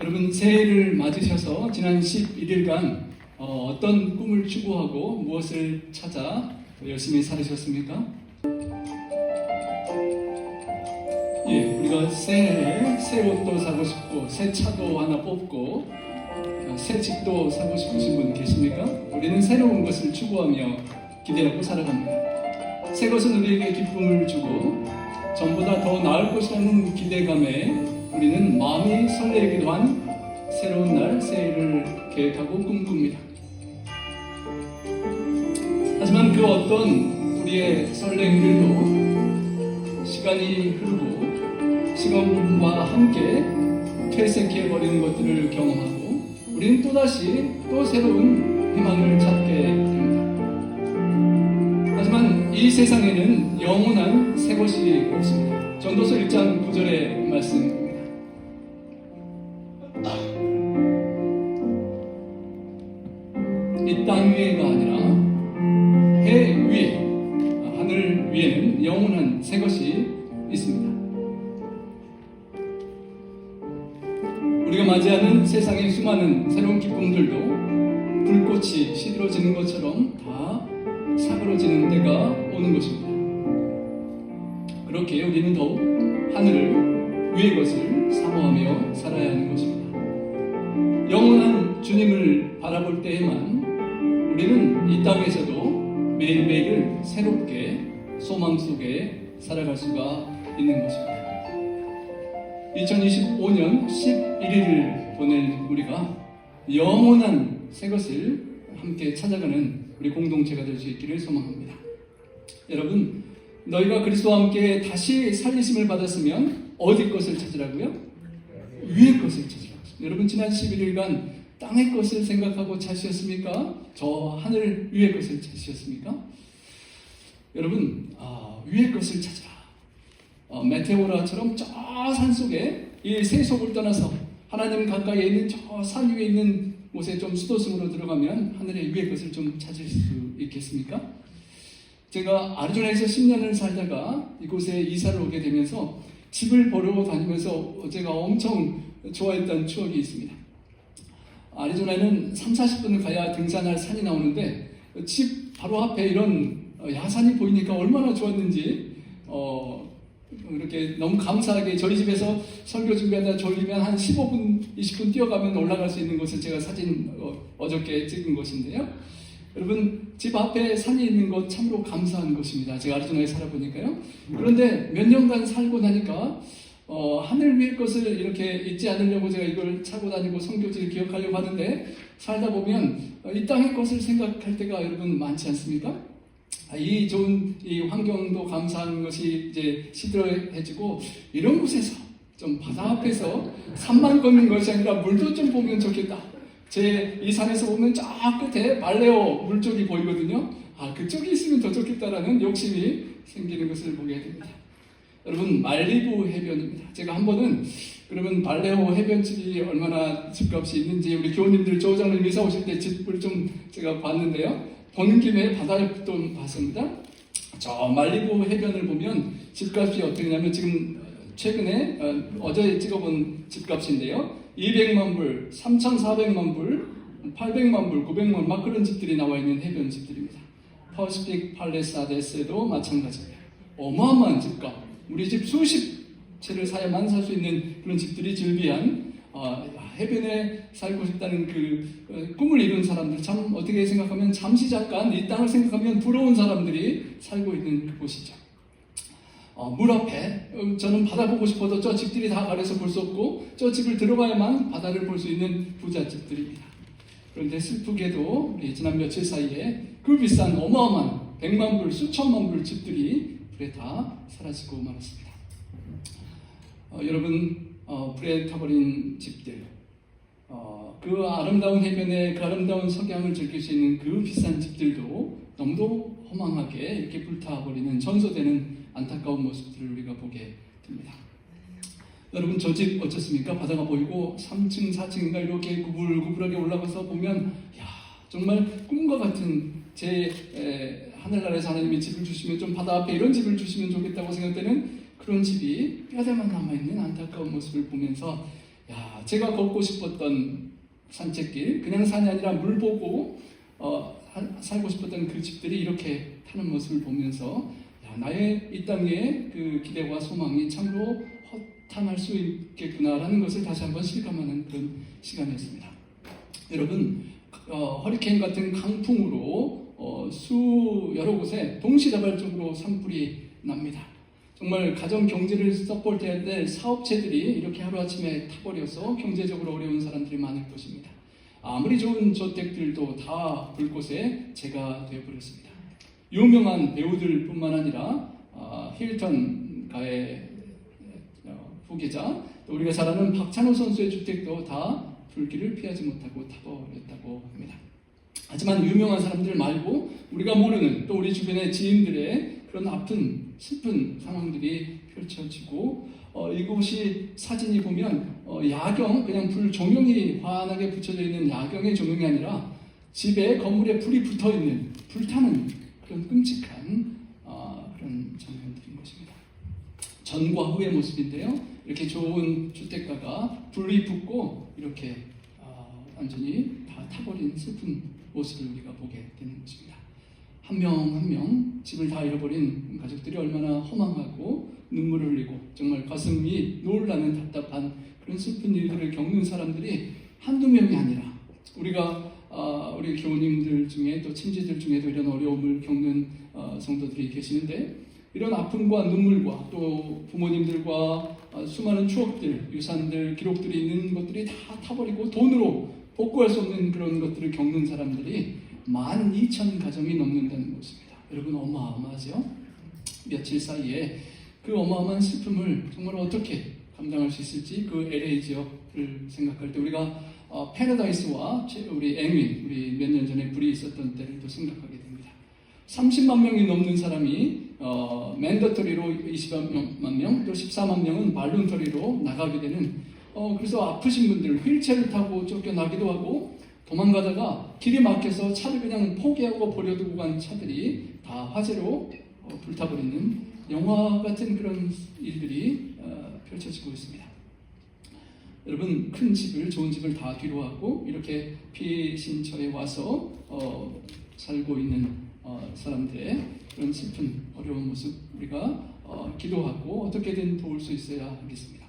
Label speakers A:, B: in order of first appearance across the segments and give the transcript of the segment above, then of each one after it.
A: 여러분 새해를 맞으셔서 지난 11일간 어떤 꿈을 추구하고 무엇을 찾아 열심히 살으셨습니까? 우리가 새해에 새 옷도 사고 싶고 새 차도 하나 뽑고 새 집도 사고 싶으신 분 계십니까? 우리는 새로운 것을 추구하며 기대하고 살아갑니다. 새 것은 우리에게 기쁨을 주고 전보다 더 나을 것이라는 기대감에 우리는 마음이 설레기도 한 새로운 날 새해를 계획하고 꿈꿉니다. 하지만 그 어떤 우리의 설렘들도 시간이 흐르고 시간과 함께 퇴색해버리는 것들을 경험하고 우리는 또다시 또 새로운 희망을 찾게 됩니다. 하지만 이 세상에는 영원한 새 것이 없습니다. 전도서 1장 9절의 말씀입니다. 이 땅 위에가 아니라 해 위에, 하늘 위에는 영원한 새 것이 있습니다. 우리가 맞이하는 세상의 수많은 새로운 기쁨들도 불꽃이 시들어지는 것처럼 다 사그러지는 때가 오는 것입니다. 그렇게 우리는 더욱 하늘을 위의 것을 사모하며 살아야 하는 것입니다. 영원한 주님을 바라볼 때에만 우리는 이 땅에서도 매일매일 새롭게 소망 속에 살아갈 수가 있는 것입니다. 2025년 11일을 보낸 우리가 영원한 새 것을 함께 찾아가는 우리 공동체가 될 수 있기를 소망합니다. 여러분, 너희가 그리스도와 함께 다시 살리심을 받았으면 어디 것을 찾으라고요? 위의 것을 찾으라고. 여러분, 지난 11일간 땅의 것을 생각하고 찾으셨습니까? 저 하늘 위의 것을 찾으셨습니까? 여러분, 위의 것을 찾으라. 메테오라처럼 저 산속에 이 세속을 떠나서 하나님 가까이에 있는 저 산 위에 있는 곳에 좀 수도승으로 들어가면 하늘의 위의 것을 좀 찾을 수 있겠습니까? 제가 아리조나에서 10년을 살다가 이곳에 이사를 오게 되면서 집을 보러 다니면서 제가 엄청 좋아했던 추억이 있습니다. 아리조나에는 30-40분을 가야 등산할 산이 나오는데 집 바로 앞에 이런 야산이 보이니까 얼마나 좋았는지 이렇게 너무 감사하게 저희 집에서 설교 준비하다 졸리면 한 15분, 20분 뛰어가면 올라갈 수 있는 곳을 제가 사진 어저께 찍은 것인데요. 여러분, 집 앞에 산이 있는 것 참으로 감사한 것입니다. 제가 아리조나에 살아보니까요. 그런데 몇 년간 살고 나니까 하늘 위의 것을 이렇게 잊지 않으려고 제가 이걸 차고 다니고 성교지를 기억하려고 하는데 살다 보면 이 땅의 것을 생각할 때가 여러분 많지 않습니까? 이 좋은 이 환경도 감사한 것이 이제 시들어해지고 이런 곳에서 좀 바다 앞에서 산만 걷는 것이 아니라 물도 좀 보면 좋겠다. 제 이 산에서 보면 저 끝에 말레오 물쪽이 보이거든요. 그쪽이 있으면 더 좋겠다라는 욕심이 생기는 것을 보게 됩니다. 여러분, 말리부 해변입니다. 제가 한 번은 그러면 말레오 해변집이 얼마나 집값이 있는지 우리 교우님들 조장님 이사 오실 때 집을 좀 제가 봤는데요. 보는 김에 바다를 좀 봤습니다. 저 말리부 해변을 보면 집값이 어떻게 되냐면 지금 최근에 어제 찍어본 집값인데요. 200만 불, 3,400만 불, 800만 불, 900만 불 막 그런 집들이 나와 있는 해변 집들입니다. 퍼시픽 팔레스 아데스에도 마찬가지입니다. 어마어마한 집값. 우리 집 수십 채를 사야만 살 수 있는 그런 집들이 즐비한 해변에 살고 싶다는 그 꿈을 이룬 사람들, 참 어떻게 생각하면 잠시 잠깐 이 땅을 생각하면 부러운 사람들이 살고 있는 그곳이죠. 물 앞에 저는 바다 보고 싶어도 저 집들이 다 가려서 볼 수 없고 저 집을 들어가야만 바다를 볼 수 있는 부잣집들입니다. 그런데 슬프게도 우리 지난 며칠 사이에 그 비싼 어마어마한 100만 불, 수천만 불 집들이 불에 다 사라지고 말았습니다. 여러분, 불에 타버린 집들, 그 아름다운 해변에 그 아름다운 석양을 즐길 수 있는 그 비싼 집들도 너무도 허망하게 이렇게 불타버리는 전소되는 안타까운 모습들을 우리가 보게 됩니다. 여러분, 저 집 어떻습니까? 바다가 보이고 3층, 4층인가 이렇게 구불구불하게 올라가서 보면 정말 꿈과 같은 하늘나라에서 하나님이 집을 주시면 좀 바다 앞에 이런 집을 주시면 좋겠다고 생각되는 그런 집이 뼈대만 남아있는 안타까운 모습을 보면서 야, 제가 걷고 싶었던 산책길, 그냥 산이 아니라 물 보고 살고 싶었던 그 집들이 이렇게 타는 모습을 보면서 야, 나의 이 땅의 그 기대와 소망이 참으로 허탄할 수 있겠구나라는 것을 다시 한번 실감하는 그런 시간이었습니다. 여러분, 허리케인 같은 강풍으로 여러 곳에 동시다발적으로 산불이 납니다. 정말 가정 경제를 썩볼 때인데 사업체들이 이렇게 하루아침에 타버려서 경제적으로 어려운 사람들이 많을 것입니다. 아무리 좋은 저택들도 다 불꽃에 재가 되어버렸습니다. 유명한 배우들뿐만 아니라 힐턴가의 후계자, 또 우리가 잘 아는 박찬호 선수의 주택도 다 불길을 피하지 못하고 타버렸다고 합니다. 하지만 유명한 사람들 말고 우리가 모르는 또 우리 주변의 지인들의 그런 아픈 슬픈 상황들이 펼쳐지고 이곳이 사진이 보면 야경, 그냥 불 조명이 환하게 붙여져 있는 야경의 조명이 아니라 집에 건물에 불이 붙어 있는, 불타는 그런 끔찍한 그런 장면들인 것입니다. 전과 후의 모습인데요. 이렇게 좋은 주택가가 불이 붙고 이렇게 완전히 다 타버린 슬픈 모습을 우리가 보게 되는 것입니다. 한 명 한 명 집을 다 잃어버린 가족들이 얼마나 허망하고 눈물을 흘리고 정말 가슴이 놀라는 답답한 그런 슬픈 일들을 겪는 사람들이 한두 명이 아니라 우리 교우님들 중에 또 친지들 중에도 이런 어려움을 겪는 성도들이 계시는데 이런 아픔과 눈물과 또 부모님들과 수많은 추억들, 유산들, 기록들이 있는 것들이 다 타버리고 돈으로 복구할 수 없는 그런 것들을 겪는 사람들이 12,000 가정이 넘는다는 것입니다. 여러분 어마어마하죠? 며칠 사이에 그 어마어마한 슬픔을 정말 어떻게 감당할 수 있을지 그 LA 지역을 생각할 때 우리가 패러다이스와 우리 앵윈, 우리 몇 년 전에 불이 있었던 때를 또 생각하게 됩니다. 30만 명이 넘는 사람이 맨더터리로 20만 명, 또 14만 명은 발룬터리로 나가게 되는 그래서 아프신 분들 휠체어를 타고 쫓겨나기도 하고 도망가다가 길이 막혀서 차를 그냥 포기하고 버려두고 간 차들이 다 화재로 불타버리는 영화 같은 그런 일들이 펼쳐지고 있습니다. 여러분 큰 집을 좋은 집을 다 뒤로하고 이렇게 피신처에 와서 살고 있는 사람들의 그런 슬픈 어려운 모습 우리가 기도하고 어떻게든 도울 수 있어야 하겠습니다.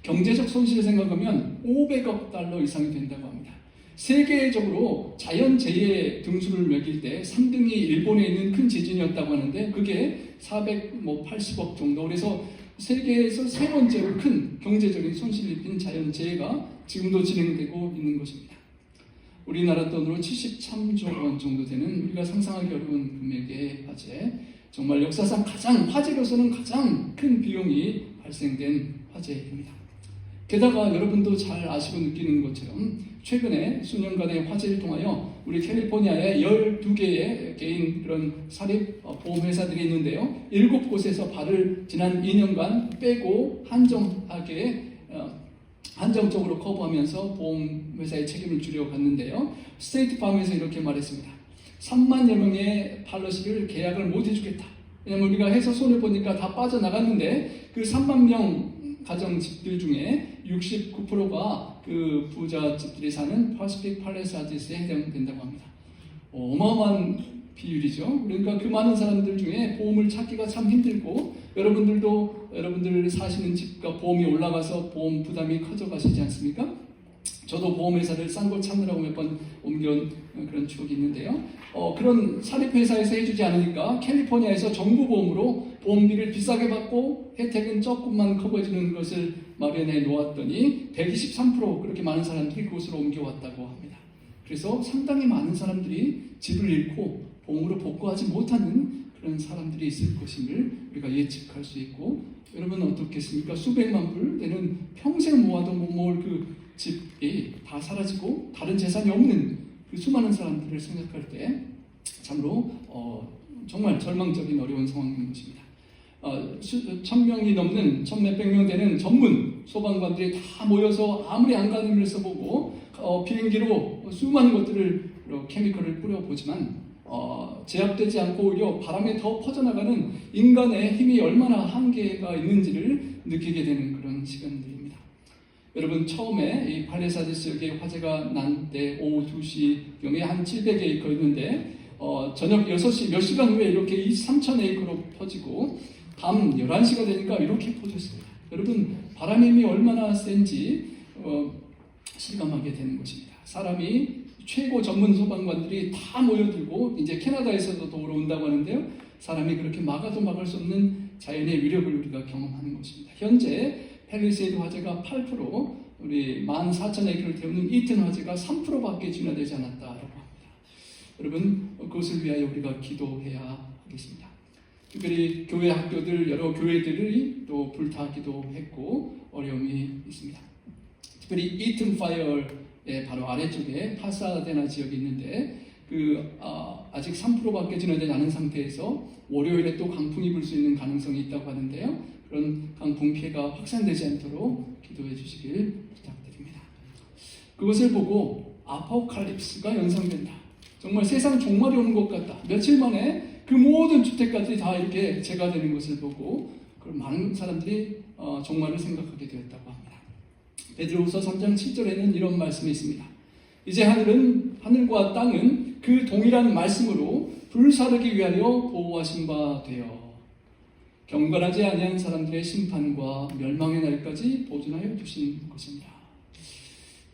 A: 경제적 손실을 생각하면 500억 달러 이상이 된다고 합니다. 세계적으로 자연재해 등수를 매길 때 3등이 일본에 있는 큰 지진이었다고 하는데 그게 480억 정도. 그래서 세계에서 세 번째로 큰 경제적인 손실을 입힌 자연재해가 지금도 진행되고 있는 것입니다. 우리나라 돈으로 73조 원 정도 되는 우리가 상상하기 어려운 금액의 화재, 정말 역사상 화재로서는 가장 큰 비용이 발생된 화재입니다. 게다가 여러분도 잘 아시고 느끼는 것처럼 최근에 수년간의 화재를 통하여 우리 캘리포니아에 12개의 개인 그런 사립 보험회사들이 있는데요. 7곳에서 발을 지난 2년간 빼고 한정적으로 커버하면서 보험회사의 책임을 줄여갔는데요. 스테이트팜에서 이렇게 말했습니다. 3만여 명의 팔러시를 계약을 못 해주겠다. 왜냐하면 우리가 해서 손해보니까 다 빠져나갔는데 그 3만 명 가정집들 중에 69%가 그 부자집들이 사는 파시픽 팔레사드스에 해당된다고 합니다. 어마어마한 비율이죠. 그러니까 그 많은 사람들 중에 보험을 찾기가 참 힘들고 여러분들 사시는 집과 보험이 올라가서 보험 부담이 커져가시지 않습니까? 저도 보험회사를 싼 걸 찾느라고 몇 번 옮겨온 그런 추억이 있는데요. 그런 사립회사에서 해주지 않으니까 캘리포니아에서 정부보험으로 보험비를 비싸게 받고 혜택은 조금만 커버해주는 것을 마련해 놓았더니 123% 그렇게 많은 사람들이 그곳으로 옮겨왔다고 합니다. 그래서 상당히 많은 사람들이 집을 잃고 보험으로 복구하지 못하는 그런 사람들이 있을 것임을 우리가 예측할 수 있고 여러분 어떻겠습니까? 수백만 불 되는 평생 모아도 못 모을 그 집이 다 사라지고 다른 재산이 없는 그 수많은 사람들을 생각할 때 참으로 정말 절망적인 어려운 상황인 것입니다. 1,000명이 넘는 1,몇백 명 되는 전문 소방관들이 다 모여서 아무리 안간힘을 써보고 비행기로 수많은 것들을 케미컬을 뿌려보지만 제압되지 않고 오히려 바람에 더 퍼져나가는 인간의 힘이 얼마나 한계가 있는지를 느끼게 되는 그런 시간들입니다. 여러분 처음에 이 팔레사드 지역에 화재가 난 때 오후 2시경에 한 700에이커였는데 저녁 6시 몇 시간 후에 이렇게 3,000에이커로 퍼지고 밤 11시가 되니까 이렇게 퍼졌습니다. 여러분 바람의 힘이 얼마나 센지 실감하게 되는 것입니다. 사람이 최고 전문 소방관들이 다 모여들고 이제 캐나다에서도 도우러 온다고 하는데요. 사람이 그렇게 막아도 막을 수 없는 자연의 위력을 우리가 경험하는 것입니다. 현재 팰리세이드 화재가 8%, 우리 14,000에이커를 태우는 이튼 화재가 3%밖에 진화되지 않았다라고 합니다. 여러분 그것을 위하여 우리가 기도해야 하겠습니다. 특별히 교회 학교들 여러 교회들이 또 불타기도 했고 어려움이 있습니다. 특별히 이튼 파이어의 바로 아래쪽에 파사데나 지역이 있는데 아직 3%밖에 진화되지 않은 상태에서 월요일에 또 강풍이 불 수 있는 가능성이 있다고 하는데요. 그런 강풍 피해가 확산되지 않도록 기도해 주시길 부탁드립니다. 그것을 보고 아포칼립스가 연상된다. 정말 세상 종말이 오는 것 같다. 며칠 만에 그 모든 주택가들이 다 이렇게 재가되는 것을 보고 많은 사람들이 종말을 생각하게 되었다고 합니다. 베드로후서 3장 7절에는 이런 말씀이 있습니다. 이제 하늘과 땅은 그 동일한 말씀으로 불사르기 위하여 보호하신 바 되어 경건하지 아니한 사람들의 심판과 멸망의 날까지 보존하여 두신 것입니다.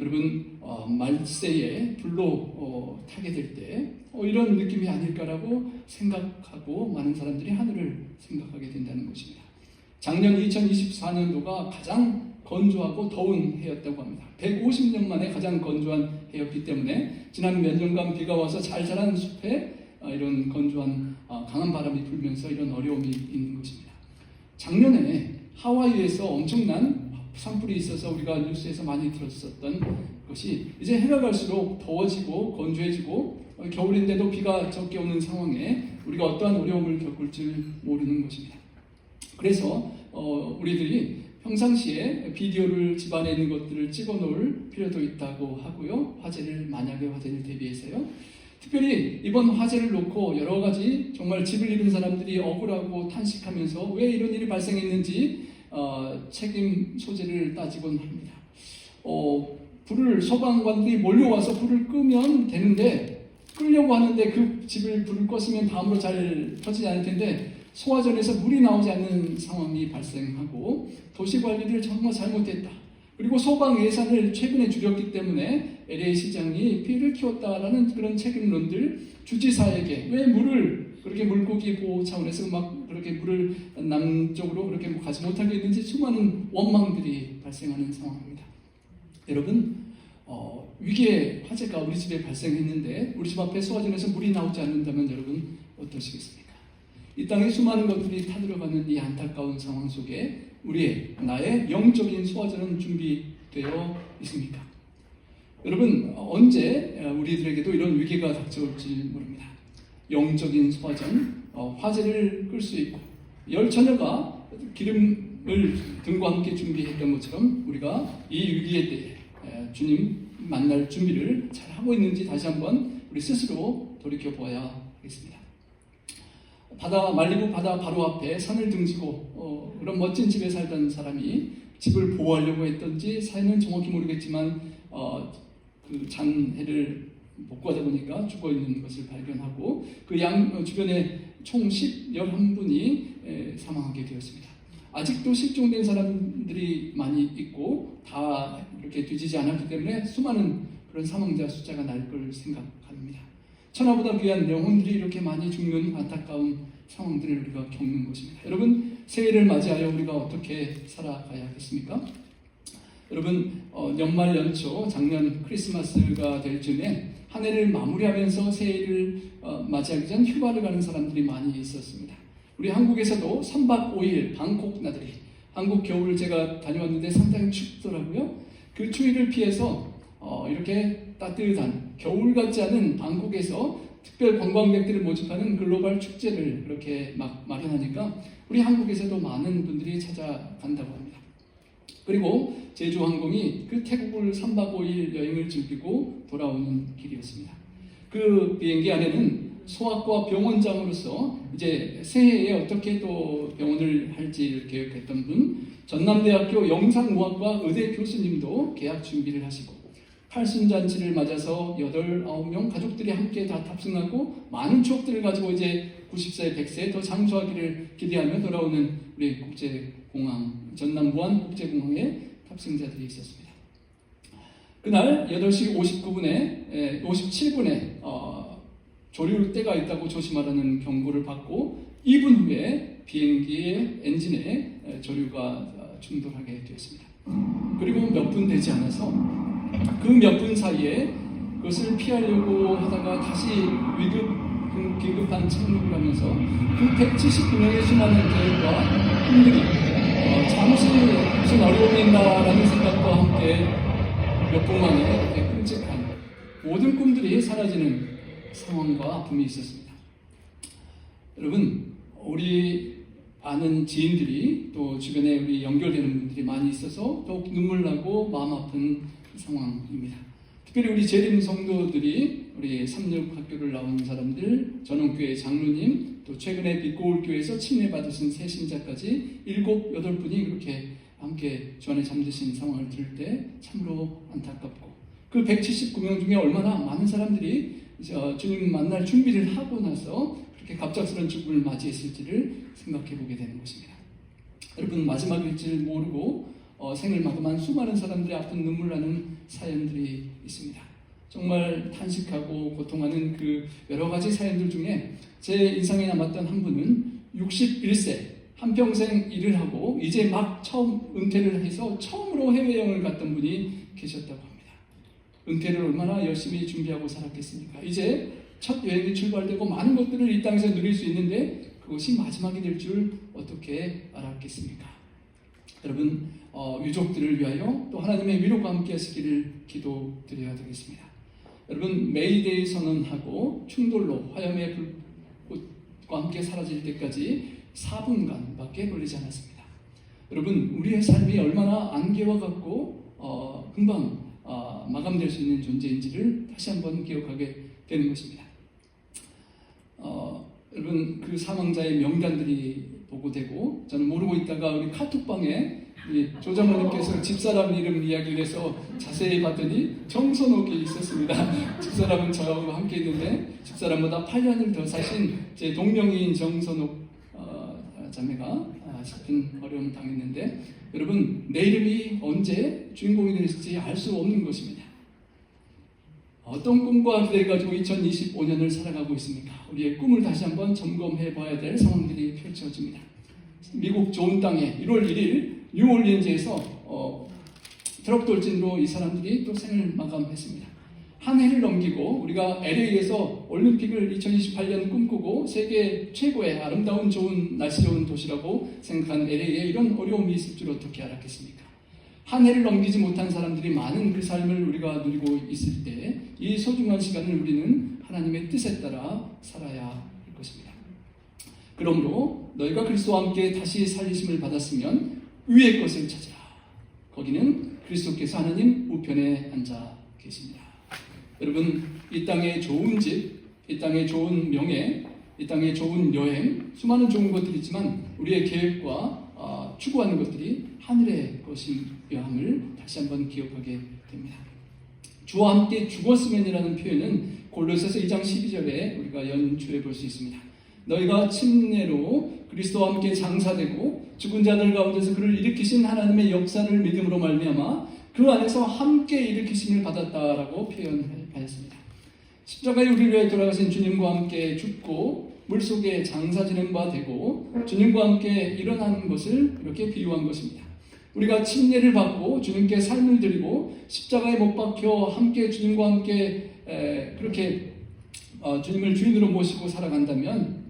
A: 여러분 말세에 불로 타게 될 때 이런 느낌이 아닐까라고 생각하고 많은 사람들이 하늘을 생각하게 된다는 것입니다. 작년 2024년도가 가장 건조하고 더운 해였다고 합니다. 150년 만에 가장 건조한 해였기 때문에 지난 몇 년간 비가 와서 잘 자란 숲에 이런 건조한 강한 바람이 불면서 이런 어려움이 있는 것입니다. 작년에 하와이에서 엄청난 산불이 있어서 우리가 뉴스에서 많이 들었었던 것이 이제 해가 갈수록 더워지고 건조해지고 겨울인데도 비가 적게 오는 상황에 우리가 어떠한 어려움을 겪을 줄 모르는 것입니다. 그래서 우리들이 평상시에 비디오를 집안에 있는 것들을 찍어 놓을 필요도 있다고 하고요. 만약에 화재를 대비해서요. 특별히 이번 화재를 놓고 여러 가지 정말 집을 잃은 사람들이 억울하고 탄식하면서 왜 이런 일이 발생했는지 책임 소재를 따지곤 합니다. 소방관들이 몰려와서 불을 끄면 되는데 끄려고 하는데 그 집을 불을 껐으면 다음으로 잘 터지지 않을 텐데 소화전에서 물이 나오지 않는 상황이 발생하고 도시관리를 정말 잘못했다. 그리고 소방 예산을 최근에 줄였기 때문에 LA 시장이 피해를 키웠다라는 그런 책임론들 주지사에게 왜 물을 그렇게 물고기 보호 차원에서 막 그렇게 물을 남쪽으로 그렇게 가지 못하게 했는지 수많은 원망들이 발생하는 상황입니다. 여러분 위기의 화재가 우리 집에 발생했는데 우리 집 앞에 소화전에서 물이 나오지 않는다면 여러분 어떠시겠습니까? 이 땅에 수많은 것들이 타들어가는 이 안타까운 상황 속에 나의 영적인 소화전은 준비되어 있습니까? 여러분 언제 우리들에게도 이런 위기가 닥쳐올지 모릅니다. 영적인 소화전, 화재를 끌 수 있고 열처녀가 기름을 등과 함께 준비했던 것처럼 우리가 이 위기에 대해 주님 만날 준비를 잘 하고 있는지 다시 한번 우리 스스로 돌이켜 보아야 하겠습니다. 말리부 바다 바로 앞에 산을 등지고 그런 멋진 집에 살던 사람이 집을 보호하려고 했던지 사연은 정확히 모르겠지만 그 잔해를 못 구하다 보니까 죽어 있는 것을 발견하고 그 주변에 총 11분이 사망하게 되었습니다. 아직도 실종된 사람들이 많이 있고 다 이렇게 뒤지지 않았기 때문에 수많은 그런 사망자 숫자가 날 걸 생각합니다. 천하보다 귀한 영혼들이 이렇게 많이 죽는 안타까운 상황들을 우리가 겪는 것입니다. 여러분 새해를 맞이하여 우리가 어떻게 살아가야 하겠습니까? 여러분 연말 연초 작년 크리스마스가 될 즈음에 한 해를 마무리하면서 새해를 맞이하기 전 휴가를 가는 사람들이 많이 있었습니다. 우리 한국에서도 3박 5일 방콕 나들이 한국 겨울 제가 다녀왔는데 상당히 춥더라고요. 그 추위를 피해서 이렇게 따뜻한 겨울 같지 않은 방콕에서 특별 관광객들을 모집하는 글로벌 축제를 그렇게 막 마련하니까 우리 한국에서도 많은 분들이 찾아간다고 합니다. 그리고 제주항공이 그 태국을 3박 5일 여행을 즐기고 돌아오는 길이었습니다. 그 비행기 안에는 소아과 병원장으로서 이제 새해에 어떻게 또 병원을 할지 계획했던 분, 전남대학교 영상의학과 의대 교수님도 계약 준비를 하시고, 팔순잔치를 맞아서 8, 9명 가족들이 함께 다 탑승하고 많은 추억들을 가지고 이제 90세, 100세에 더 장수하기를 기대하며 돌아오는 우리 국제공항, 전남 무안 국제공항에 탑승자들이 있었습니다. 그날 8시 57분에 조류 때가 있다고 조심하라는 경고를 받고 2분 후에 비행기의 엔진에 조류가 충돌하게 되었습니다. 그리고 몇 분 되지 않아서 그 몇 분 사이에 그것을 피하려고 하다가 다시 기급한 착륙을 하면서 그 179명의 수많은 계획과 힘들이 잠시 무슨 어려움이 있나라는 생각과 함께 몇 분 만에 끔찍한 모든 꿈들이 사라지는 상황과 아픔이 있었습니다. 여러분, 우리 아는 지인들이 또 주변에 우리 연결되는 분들이 많이 있어서 더욱 눈물 나고 마음 아픈 상황입니다. 특별히 우리 재림 성도들이 우리 삼육학교를 나온 사람들, 전원교회 장로님, 또 최근에 빛고울교회에서 침례받으신 새신자까지 7, 8분이 그렇게 함께 주 안에 잠드신 상황을 들을 때 참으로 안타깝고, 그 179명 중에 얼마나 많은 사람들이 주님 만날 준비를 하고 나서 그렇게 갑작스러운 죽음을 맞이했을지를 생각해 보게 되는 것입니다. 여러분, 마지막일지를 모르고 생을 마감한 수많은 사람들의 아픈 눈물 나는 사연들이 있습니다. 정말 탄식하고 고통하는 그 여러 가지 사연들 중에 제 인상에 남았던 한 분은 61세, 한평생 일을 하고 이제 막 처음 은퇴를 해서 처음으로 해외여행을 갔던 분이 계셨다고 합니다. 은퇴를 얼마나 열심히 준비하고 살았겠습니까? 이제 첫 여행이 출발되고 많은 것들을 이 땅에서 누릴 수 있는데 그것이 마지막이 될 줄 어떻게 알았겠습니까? 여러분, 유족들을 위하여 또 하나님의 위로가 함께 하시기를 기도드려야 되겠습니다. 여러분, 메이데이 선언하고 충돌로 화염의 불꽃과 함께 사라질 때까지 4분간밖에 걸리지 않았습니다. 여러분, 우리의 삶이 얼마나 안개와 같고 금방 마감될 수 있는 존재인지를 다시 한번 기억하게 되는 것입니다. 여러분, 그 사망자의 명단들이 보고되고, 저는 모르고 있다가 우리 카톡방에 우리 조장모님께서 집사람 이름 이야기를 해서 자세히 봤더니 정선옥이 있었습니다. 집사람은 저하고 함께 있는데 집사람보다 8년을 더 사신 제 동명이인 정선옥 자매가 슬픈 어려움을 당했는데, 여러분, 내 이름이 언제 주인공이 될지 알 수 없는 것입니다. 어떤 꿈과 기대를 가지고 2025년을 살아가고 있습니까? 우리의 꿈을 다시 한번 점검해 봐야 될 상황들이 펼쳐집니다. 미국 좋은 땅에 1월 1일 뉴올리언즈에서 트럭 돌진으로 이 사람들이 또 생을 마감했습니다. 한 해를 넘기고 우리가 LA에서 올림픽을 2028년 꿈꾸고 세계 최고의 아름다운 좋은 날씨 좋은 도시라고 생각한 LA에 이런 어려움이 있을 줄 어떻게 알았겠습니까? 한 해를 넘기지 못한 사람들이 많은 그 삶을 우리가 누리고 있을 때 이 소중한 시간을 우리는 하나님의 뜻에 따라 살아야 할 것입니다. 그러므로 너희가 그리스도와 함께 다시 살리심을 받았으면 위의 것을 찾으라. 거기는 그리스도께서 하나님 우편에 앉아 계십니다. 여러분, 이 땅에 좋은 집, 이 땅에 좋은 명예, 이 땅에 좋은 여행, 수많은 좋은 것들이 있지만 우리의 계획과 추구하는 것들이 하늘의 것이어야 함을 다시 한번 기억하게 됩니다. 주와 함께 죽었으면이라는 표현은 골로새서 2장 12절에 우리가 연주해 볼 수 있습니다. 너희가 침례로 그리스도와 함께 장사되고 죽은 자들 가운데서 그를 일으키신 하나님의 역사를 믿음으로 말미암아 그 안에서 함께 일으키심을 받았다라고 표현하였습니다. 십자가에 우리를 위해 돌아가신 주님과 함께 죽고 물속에 장사 지낸 바 되고 주님과 함께 일어나는 것을 이렇게 비유한 것입니다. 우리가 침례를 받고 주님께 삶을 드리고 십자가에 못 박혀 함께 주님과 함께 그렇게 주님을 주인으로 모시고 살아간다면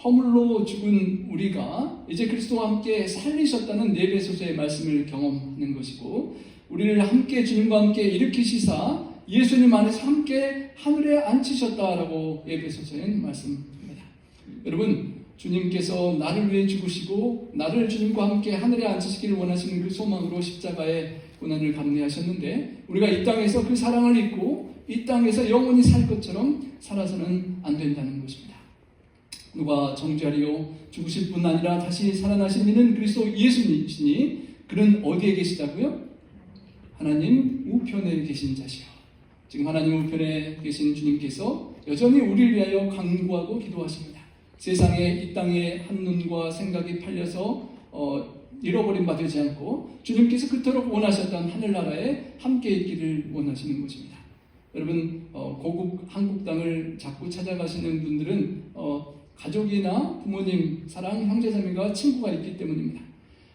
A: 허물로 죽은 우리가 이제 그리스도와 함께 살리셨다는 네 에베소서의 말씀을 경험하는 것이고, 우리를 함께 주님과 함께 일으키시사 예수님 안에서 함께 하늘에 앉히셨다라고 에베소서에는 말씀합니다. 여러분, 주님께서 나를 위해 죽으시고 나를 주님과 함께 하늘에 앉히시기를 원하시는 그 소망으로 십자가에 고난을 감내하셨는데 우리가 이 땅에서 그 사랑을 잊고 이 땅에서 영원히 살 것처럼 살아서는 안 된다는 것입니다. 누가 정죄하리요 죽으실 뿐 아니라 다시 살아나신 이는 그리스도 예수님이시니 그는 어디에 계시다고요? 하나님 우편에 계신 자시요. 지금 하나님 우편에 계신 주님께서 여전히 우리를 위하여 간구하고 기도하십니다. 세상에 이 땅에 한눈과 생각이 팔려서 잃어버린 바 되지 않고 주님께서 그토록 원하셨던 하늘나라에 함께 있기를 원하시는 것입니다. 여러분 고국 한국 땅을 자꾸 찾아가시는 분들은 가족이나 부모님, 사랑, 형제자매가 친구가 있기 때문입니다.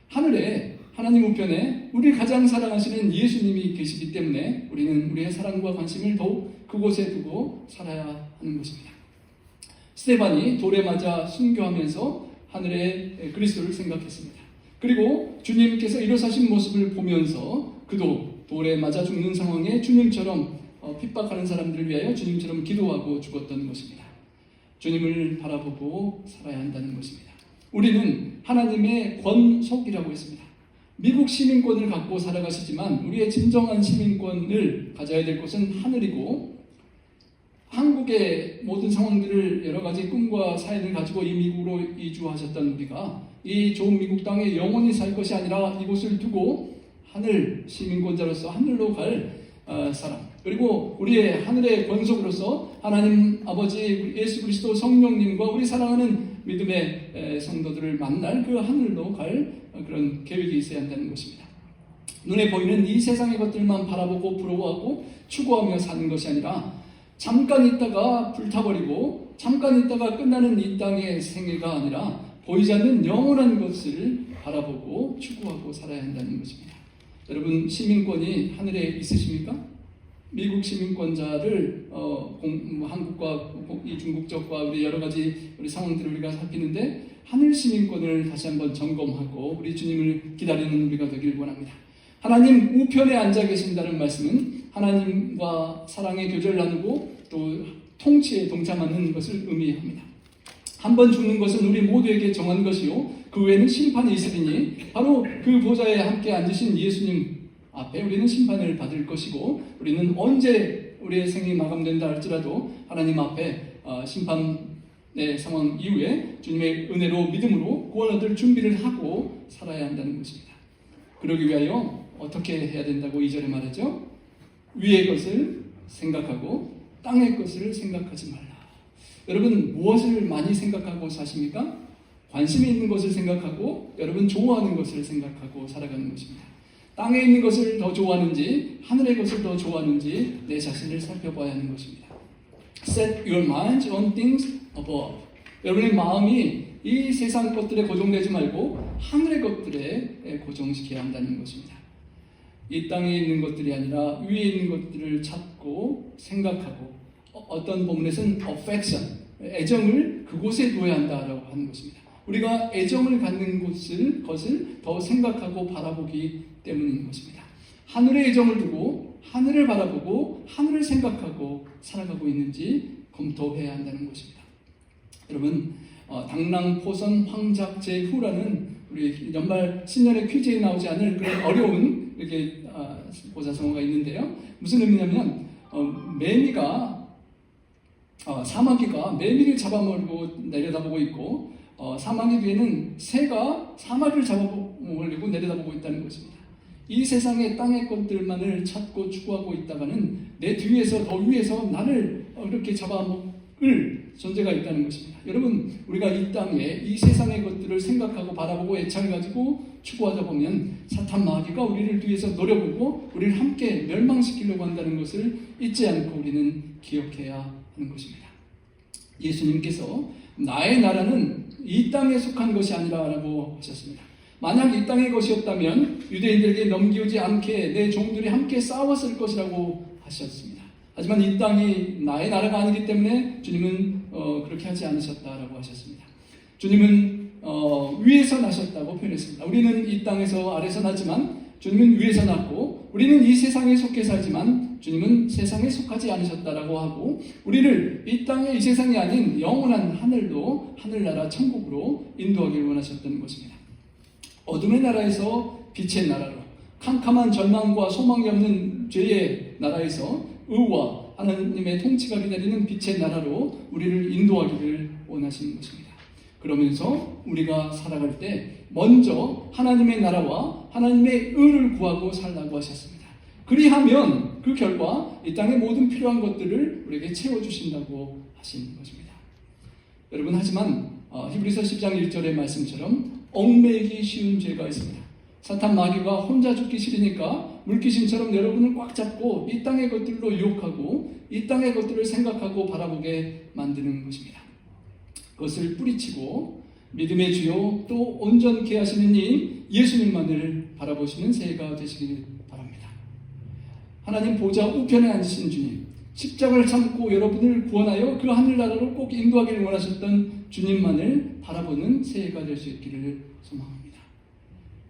A: 하늘에 하나님 우편에 우리 가장 사랑하시는 예수님이 계시기 때문에 우리는 우리의 사랑과 관심을 더욱 그곳에 두고 살아야 하는 것입니다. 스데반이 돌에 맞아 순교하면서 하늘의 그리스도를 생각했습니다. 그리고 주님께서 일어서신 모습을 보면서 그도 돌에 맞아 죽는 상황에 주님처럼 핍박하는 사람들을 위하여 주님처럼 기도하고 죽었던 것입니다. 주님을 바라보고 살아야 한다는 것입니다. 우리는 하나님의 권속이라고 했습니다. 미국 시민권을 갖고 살아가시지만 우리의 진정한 시민권을 가져야 될 곳은 하늘이고 한국의 모든 상황들을 여러 가지 꿈과 사연을 가지고 이 미국으로 이주하셨던 우리가 이 좋은 미국 땅에 영원히 살 것이 아니라 이곳을 두고 하늘 시민권자로서 하늘로 갈 사람 그리고 우리의 하늘의 권속으로서 하나님 아버지 예수 그리스도 성령님과 우리 사랑하는 믿음의 성도들을 만날 그 하늘로 갈 그런 계획이 있어야 한다는 것입니다. 눈에 보이는 이 세상의 것들만 바라보고 부러워하고 추구하며 사는 것이 아니라 잠깐 있다가 불타버리고 잠깐 있다가 끝나는 이 땅의 생애가 아니라 보이지 않는 영원한 것을 바라보고 추구하고 살아야 한다는 것입니다. 여러분 시민권이 하늘에 있으십니까? 미국 시민권자를 한국과 이 중국적과 우리 여러 가지 우리 상황들을 우리가 살피는데 하늘 시민권을 다시 한번 점검하고 우리 주님을 기다리는 우리가 되길 원합니다. 하나님 우편에 앉아 계신다는 말씀은 하나님과 사랑의 교제를 나누고 또 통치에 동참하는 것을 의미합니다. 한번 죽는 것은 우리 모두에게 정한 것이요 그 외에는 심판이 있으리니 바로 그 보좌에 함께 앉으신 예수님 앞에 우리는 심판을 받을 것이고 우리는 언제 우리의 생이 마감된다 할지라도 하나님 앞에 심판의 상황 이후에 주님의 은혜로 믿음으로 구원 얻을 준비를 하고 살아야 한다는 것입니다. 그러기 위하여 어떻게 해야 된다고 2절에 말하죠? 위의 것을 생각하고 땅의 것을 생각하지 말라. 여러분 무엇을 많이 생각하고 사십니까? 관심이 있는 것을 생각하고 여러분 좋아하는 것을 생각하고 살아가는 것입니다. 땅에 있는 것을 더 좋아하는지 하늘의 것을 더 좋아하는지 내 자신을 살펴봐야 하는 것입니다. Set your mind on things above. 여러분의 마음이 이 세상 것들에 고정되지 말고 하늘의 것들에 고정시켜야 한다는 것입니다. 이 땅에 있는 것들이 아니라 위에 있는 것들을 찾고 생각하고 어떤 부분에서는 affection, 애정을 그곳에 두어야 한다라고 하는 것입니다. 우리가 애정을 갖는 것을 더 생각하고 바라보기 때문인 것입니다. 하늘의 애정을 두고 하늘을 바라보고 하늘을 생각하고 살아가고 있는지 검토해야 한다는 것입니다. 여러분 당랑포선 황작제후라는 우리 연말 신년의 퀴즈에 나오지 않을 그런 어려운 이렇게 보사성어가 있는데요. 무슨 의미냐면 매미가 사마귀가 매미를 잡아먹고 내려다보고 있고 사마귀 뒤에는 새가 사마귀를 잡아먹으려고 내려다보고 있다는 것입니다. 이 세상의 땅의 것들만을 찾고 추구하고 있다가는 내 뒤에서 더 위에서 나를 이렇게 잡아먹을 존재가 있다는 것입니다. 여러분 우리가 이 땅에 이 세상의 것들을 생각하고 바라보고 애착을 가지고 추구하다 보면 사탄 마귀가 우리를 뒤에서 노려보고 우리를 함께 멸망시키려고 한다는 것을 잊지 않고 우리는 기억해야 하는 것입니다. 예수님께서 나의 나라는 이 땅에 속한 것이 아니라라고 하셨습니다. 만약 이 땅의 것이었다면 유대인들에게 넘기지 않게 내 종들이 함께 싸웠을 것이라고 하셨습니다. 하지만 이 땅이 나의 나라가 아니기 때문에 주님은 그렇게 하지 않으셨다라고 하셨습니다. 주님은 위에서 나셨다고 표현했습니다. 우리는 이 땅에서 아래서 나지만 주님은 위에서 났고 우리는 이 세상에 속해 살지만 주님은 세상에 속하지 않으셨다라고 하고 우리를 이 땅의 이 세상이 아닌 영원한 하늘로 하늘나라 천국으로 인도하기를 원하셨던 것입니다. 어둠의 나라에서 빛의 나라로 캄캄한 절망과 소망이 없는 죄의 나라에서 의와 하나님의 통치가 기다리는 빛의 나라로 우리를 인도하기를 원하시는 것입니다. 그러면서 우리가 살아갈 때 먼저 하나님의 나라와 하나님의 의를 구하고 살라고 하셨습니다. 그리하면 그 결과 이 땅의 모든 필요한 것들을 우리에게 채워주신다고 하시는 것입니다. 여러분, 하지만 히브리서 10장 1절의 말씀처럼 얽매이기 쉬운 죄가 있습니다. 사탄 마귀가 혼자 죽기 싫으니까 물귀신처럼 여러분을 꽉 잡고 이 땅의 것들로 유혹하고 이 땅의 것들을 생각하고 바라보게 만드는 것입니다. 그것을 뿌리치고 믿음의 주요 또 온전케 하시는 이 예수님만을 바라보시는 새해가 되시길 바랍니다. 하나님 보좌 우편에 앉으신 주님, 십자가를 참고 여러분을 구원하여 그 하늘나라로 꼭 인도하기를 원하셨던 주님만을 바라보는 새해가 될 수 있기를 소망합니다.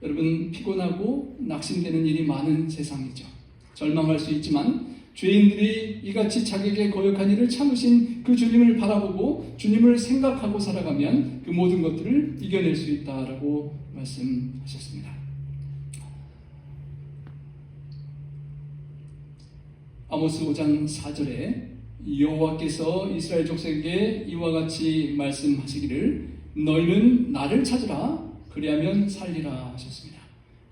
A: 여러분, 피곤하고 낙심되는 일이 많은 세상이죠. 절망할 수 있지만 죄인들이 이같이 자기에게 거역한 일을 참으신 그 주님을 바라보고 주님을 생각하고 살아가면 그 모든 것들을 이겨낼 수 있다라고 말씀하셨습니다. 아모스 5장 4절에 여호와께서 이스라엘 족속에게 이와 같이 말씀하시기를 너희는 나를 찾으라 그리하면 살리라 하셨습니다.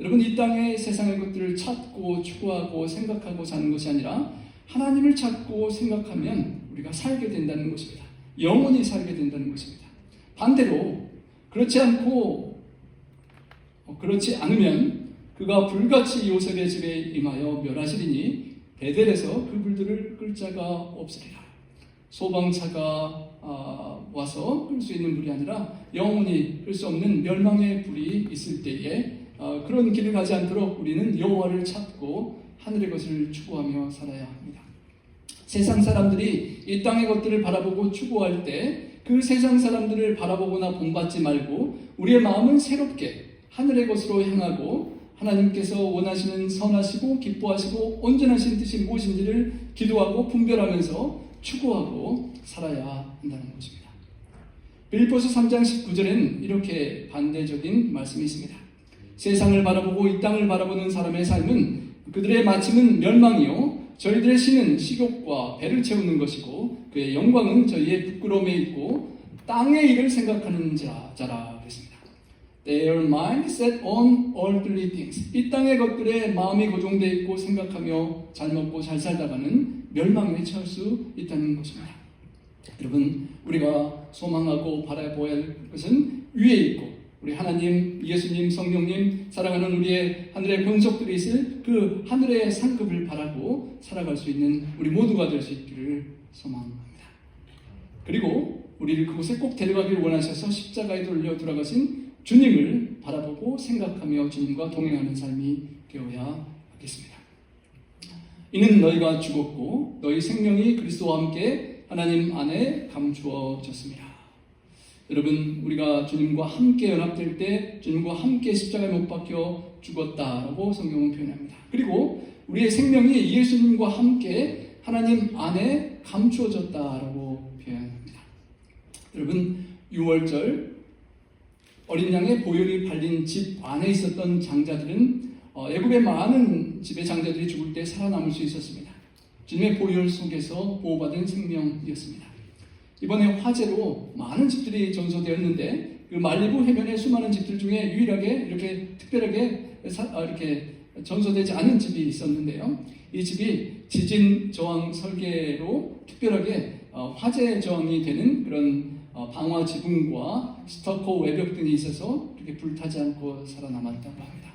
A: 여러분, 이 땅의 세상의 것들을 찾고 추구하고 생각하고 사는 것이 아니라 하나님을 찾고 생각하면 우리가 살게 된다는 것입니다. 영원히 살게 된다는 것입니다. 반대로 그렇지 않으면 그가 불같이 요셉의 집에 임하여 멸하시리니 베델에서 그 불들을 끌 자가 없으리라. 소방차가 와서 끌 수 있는 불이 아니라 영원히 끌 수 없는 멸망의 불이 있을 때에 그런 길을 가지 않도록 우리는 여호와를 찾고 하늘의 것을 추구하며 살아야 합니다. 세상 사람들이 이 땅의 것들을 바라보고 추구할 때 그 세상 사람들을 바라보거나 본받지 말고 우리의 마음은 새롭게 하늘의 것으로 향하고 하나님께서 원하시는 선하시고 기뻐하시고 온전하신 뜻이 무엇인지를 기도하고 분별하면서 추구하고 살아야 한다는 것입니다. 빌립보서 3장 19절에는 이렇게 반대적인 말씀이 있습니다. 세상을 바라보고 이 땅을 바라보는 사람의 삶은 그들의 마침은 멸망이요 저희들의 신은 식욕과 배를 채우는 것이고 그의 영광은 저희의 부끄러움에 있고 땅의 일을 생각하는 자라 그랬습니다. Their mind is set on earthly things. 이 땅의 것들에 마음이 고정되어 있고 생각하며 잘 먹고 잘 살다가는 멸망에 처할 수 있다는 것입니다. 여러분, 우리가 소망하고 바라보아야 할 것은 위에 있고 우리 하나님, 예수님, 성령님, 사랑하는 우리의 하늘의 권속들이 있을 그 하늘의 상급을 바라고 살아갈 수 있는 우리 모두가 될 수 있기를 소망합니다. 그리고 우리를 그곳에 꼭 데려가기를 원하셔서 십자가에 돌려 돌아가신 주님을 바라보고 생각하며 주님과 동행하는 삶이 되어야 하겠습니다. 이는 너희가 죽었고 너희 생명이 그리스도와 함께 하나님 안에 감추어졌습니다. 여러분, 우리가 주님과 함께 연합될 때 주님과 함께 십자가에 못 박혀 죽었다라고 성경은 표현합니다. 그리고 우리의 생명이 예수님과 함께 하나님 안에 감추어졌다라고 표현합니다. 여러분, 6월절 어린 양의 보혈이 발린 집 안에 있었던 장자들은 애굽의 많은 집의 장자들이 죽을 때 살아남을 수 있었습니다. 주님의 보혈 속에서 보호받은 생명이었습니다. 이번에 화재로 많은 집들이 전소되었는데 그 말리부 해변의 수많은 집들 중에 유일하게 이렇게 특별하게 이렇게 전소되지 않은 집이 있었는데요. 이 집이 지진 저항 설계로 특별하게 화재 저항이 되는 그런 방화 지붕과 스터커 외벽 등이 있어서 이렇게 불타지 않고 살아남았다고 합니다.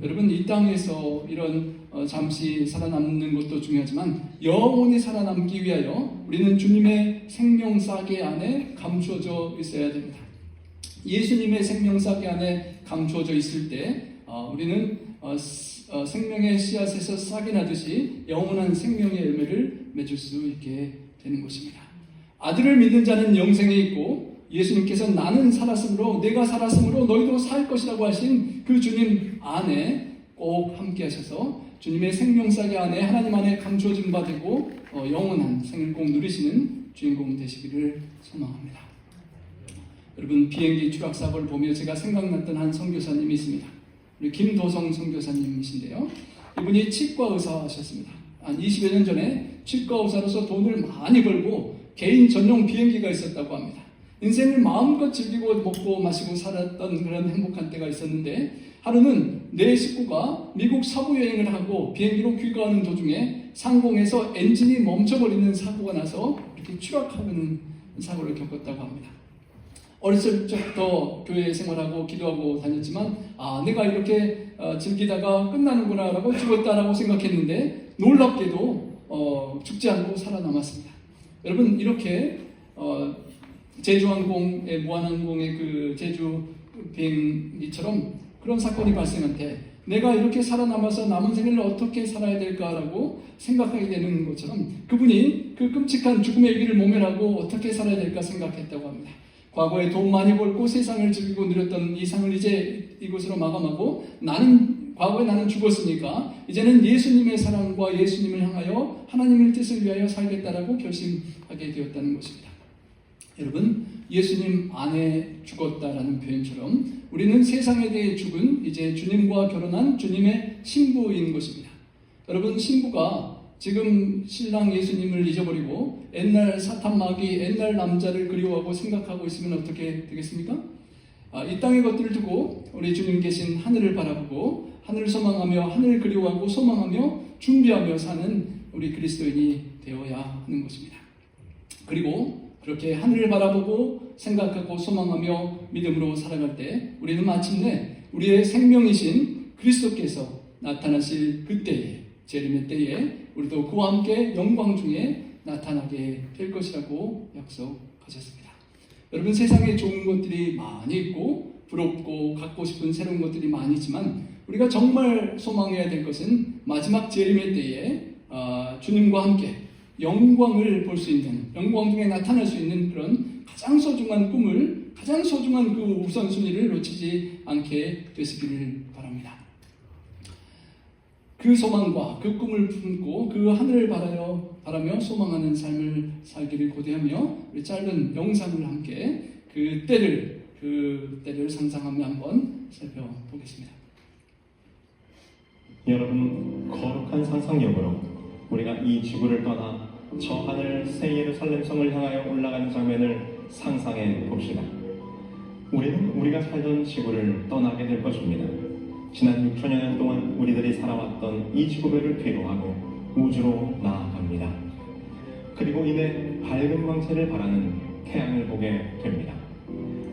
A: 여러분, 이 땅에서 이런 잠시 살아남는 것도 중요하지만 영원히 살아남기 위하여 우리는 주님의 생명싸개 안에 감추어져 있어야 됩니다. 예수님의 생명싸개 안에 감추어져 있을 때 우리는 생명의 씨앗에서 싹이 나듯이 영원한 생명의 열매를 맺을 수 있게 되는 것입니다. 아들을 믿는 자는 영생에 있고 예수님께서 나는 살았으므로 내가 살았으므로 너희도 살 것이라고 하신 그 주님 안에 꼭 함께 하셔서 주님의 생명싸개 안에 하나님 안에 감추어진 바 되고 영원한 생을 꼭 누리시는 주인공 되시기를 소망합니다. 여러분, 비행기 추락사고를 보며 제가 생각났던 한 선교사님이 있습니다. 우리 김도성 선교사님이신데요. 이분이 치과 의사하셨습니다. 한 20여 년 전에 치과 의사로서 돈을 많이 벌고 개인 전용 비행기가 있었다고 합니다. 인생을 마음껏 즐기고 먹고 마시고 살았던 그런 행복한 때가 있었는데, 하루는 네 식구가 미국 서부 여행을 하고 비행기로 귀가하는 도중에 상공에서 엔진이 멈춰버리는 사고가 나서 이렇게 추락하는 사고를 겪었다고 합니다. 어렸을 적부터 교회 생활하고 기도하고 다녔지만 내가 이렇게 즐기다가 끝나는구나 라고 죽었다라고 생각했는데, 놀랍게도 죽지 않고 살아남았습니다. 여러분, 이렇게 제주항공의 무한항공의 그 제주 비행기처럼 그런 사건이 발생할 때 내가 이렇게 살아남아서 남은 생을 어떻게 살아야 될까라고 생각하게 되는 것처럼, 그분이 그 끔찍한 죽음의 위기를 모면하고 어떻게 살아야 될까 생각했다고 합니다. 과거에 돈 많이 벌고 세상을 즐기고 누렸던 이 상을 이제 이곳으로 마감하고, 과거에 나는 죽었으니까 이제는 예수님의 사랑과 예수님을 향하여 하나님의 뜻을 위하여 살겠다라고 결심하게 되었다는 것입니다. 여러분, 예수님 안에 죽었다라는 표현처럼 우리는 세상에 대해 죽은 이제 주님과 결혼한 주님의 신부인 것입니다. 여러분, 신부가 지금 신랑 예수님을 잊어버리고 옛날 사탄 마귀, 옛날 남자를 그리워하고 생각하고 있으면 어떻게 되겠습니까? 이 땅의 것들을 두고 우리 주님 계신 하늘을 바라보고 하늘을 소망하며 하늘을 그리워하고 소망하며 준비하며 사는 우리 그리스도인이 되어야 하는 것입니다. 그리고 그렇게 하늘을 바라보고 생각하고 소망하며 믿음으로 살아갈 때 우리는 마침내 우리의 생명이신 그리스도께서 나타나실 그때에, 재림의 때에 우리도 그와 함께 영광 중에 나타나게 될 것이라고 약속하셨습니다. 여러분, 세상에 좋은 것들이 많이 있고 부럽고 갖고 싶은 새로운 것들이 많이 있지만, 우리가 정말 소망해야 될 것은 마지막 재림의 때에 주님과 함께 영광을 볼 수 있는, 영광 중에 나타날 수 있는 그런 가장 소중한 꿈을, 가장 소중한 그 우선순위를 놓치지 않게 되시기를 바랍니다. 그 소망과 그 꿈을 품고 그 하늘을 바라며 소망하는 삶을 살기를 고대하며, 우리 짧은 영상을 함께 그 때를 상상하며 한번 살펴보겠습니다.
B: 여러분, 거룩한 상상력으로 우리가 이 지구를 떠나 저 하늘 새 예루살렘 성을 향하여 올라가는 장면을 상상해 봅시다. 우리는 우리가 살던 지구를 떠나게 될 것입니다. 지난 6천여 년 동안 우리들이 살아왔던 이 지구별을 뒤로하고 우주로 나아갑니다. 그리고 이내 밝은 광채를 발하는 태양을 보게 됩니다.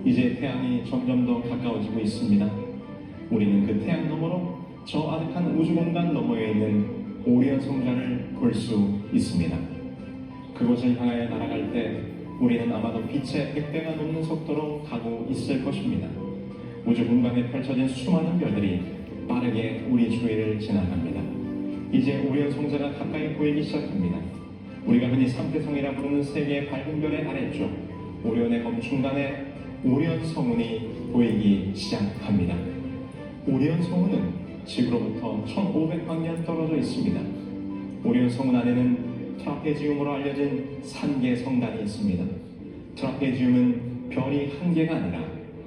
B: 이제 태양이 점점 더 가까워지고 있습니다. 우리는 그 태양 너머로 저 아득한 우주공간 너머에 있는 오리온 성전을 볼 수 있습니다. 그곳을 향하여 날아갈 때 우리는 아마도 빛의 100배가 넘는 속도로 가고 있을 것입니다. 우주 공간에 펼쳐진 수많은 별들이 빠르게 우리 주위를 지나갑니다. 이제 오리온 성자가 가까이 보이기 시작합니다. 우리가 흔히 삼태성이라 부르는 세 개의 밝은 별의 아래쪽 오리온의 검중간에 오리온 성운이 보이기 시작합니다. 오리온 성운은 지구로부터 1500광년 떨어져 있습니다. 오리온 성운 안에는 트라페지움으로 알려진 산계 성단이 있습니다. 트라페지움은 별이 한 개가 아니라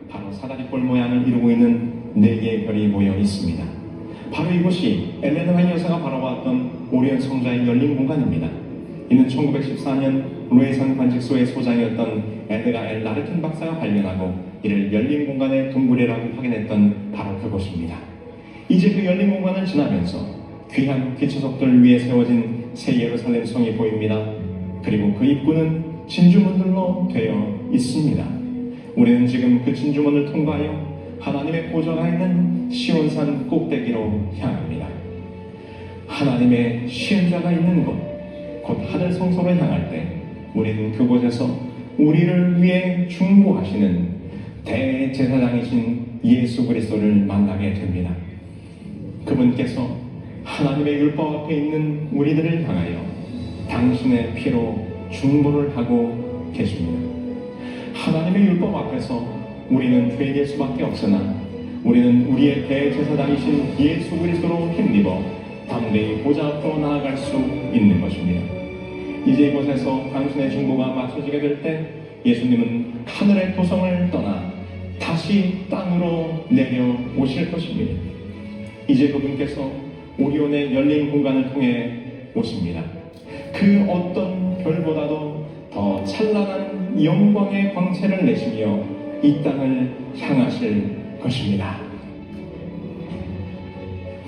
B: 바로 사다리꼴 모양을 이루고 있는 4개의 별이 모여 있습니다. 바로 이곳이 엘렌 화이트 여사가 바라보았던 오리온 성자의 열린 공간입니다. 이는 1914년 로에산 관측소의 소장이었던 에드가 엘 라르튼 박사가 발견하고 이를 열린 공간의 둥굴이라고 확인했던 바로 그곳입니다. 이제 그 열린 공간을 지나면서 귀한 기초석들 위에 세워진 새 예루살렘 성이 보입니다. 그리고 그 입구는 진주문들로 되어 있습니다. 우리는 지금 그 진주문을 통과하여 하나님의 보좌가 있는 시온산 꼭대기로 향합니다. 하나님의 시은자가 있는 곳, 곧 하늘 성소로 향할 때 우리는 그곳에서 우리를 위해 중보하시는 대제사장이신 예수 그리스도를 만나게 됩니다. 그분께서 하나님의 율법 앞에 있는 우리들을 향하여 당신의 피로 중보를 하고 계십니다. 하나님의 율법 앞에서 우리는 죄될 수밖에 없으나 우리는 우리의 대제사장이신 예수 그리스도로 힘입어 담대히 보좌 앞으로 나아갈 수 있는 것입니다. 이제 이곳에서 당신의 중보가 마쳐지게 될 때 예수님은 하늘의 도성을 떠나 다시 땅으로 내려오실 것입니다. 이제 그분께서 오리온의 열린 공간을 통해 오십니다. 그 어떤 별보다도 더 찬란한 영광의 광채를 내시며 이 땅을 향하실 것입니다.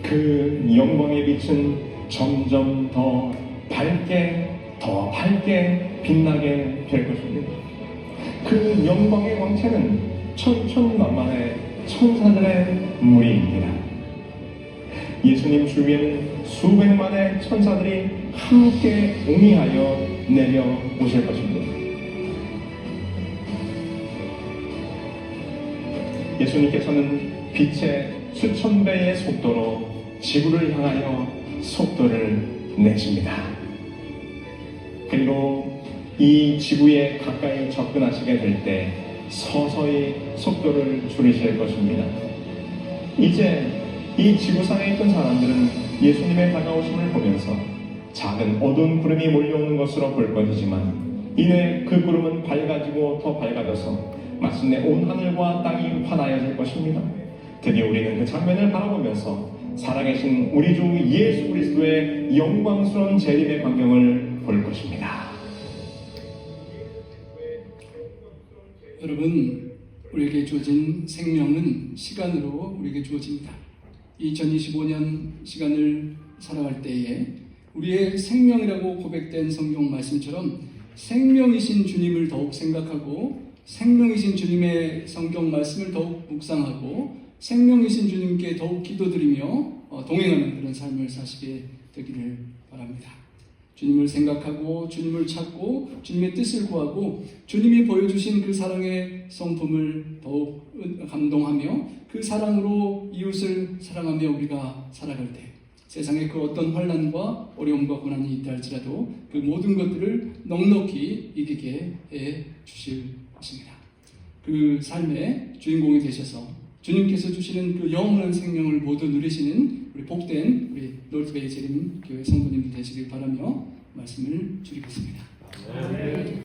B: 그 영광의 빛은 점점 더 밝게 빛나게 될 것입니다. 그 영광의 광채는 천천만만의 천사들의 무리입니다. 예수님 주위에는 수백만의 천사들이 함께 옹이하여 내려오실 것입니다. 예수님께서는 빛의 수천 배의 속도로 지구를 향하여 속도를 내십니다. 그리고 이 지구에 가까이 접근하시게 될 때 서서히 속도를 줄이실 것입니다. 이제 이 지구상에 있던 사람들은 예수님의 다가오심을 보면서 작은 어두운 구름이 몰려오는 것으로 볼 것이지만 이내 그 구름은 밝아지고 더 밝아져서 마침내 온 하늘과 땅이 환하여질 것입니다. 드디어 우리는 그 장면을 바라보면서 살아계신 우리 주 예수 그리스도의 영광스러운 재림의 광경을 볼 것입니다.
A: 여러분, 우리에게 주어진 생명은 시간으로 우리에게 주어집니다. 2025년 시간을 살아갈 때에 우리의 생명이라고 고백된 성경 말씀처럼 생명이신 주님을 더욱 생각하고 생명이신 주님의 성경 말씀을 더욱 묵상하고 생명이신 주님께 더욱 기도드리며 동행하는 그런 삶을 사시게 되기를 바랍니다. 주님을 생각하고 주님을 찾고 주님의 뜻을 구하고 주님이 보여주신 그 사랑의 성품을 더욱 감동하며 그 사랑으로 이웃을 사랑하며 우리가 살아갈 때 세상에 그 어떤 환난과 어려움과 고난이 있다 할지라도 그 모든 것들을 넉넉히 이기게 해 주실 것입니다. 그 삶의 주인공이 되셔서 주님께서 주시는 그 영원한 생명을 모두 누리시는 우리 복된 우리 놀트베이 재림 교회 성도님들 되시길 바라며 말씀을 줄이겠습니다.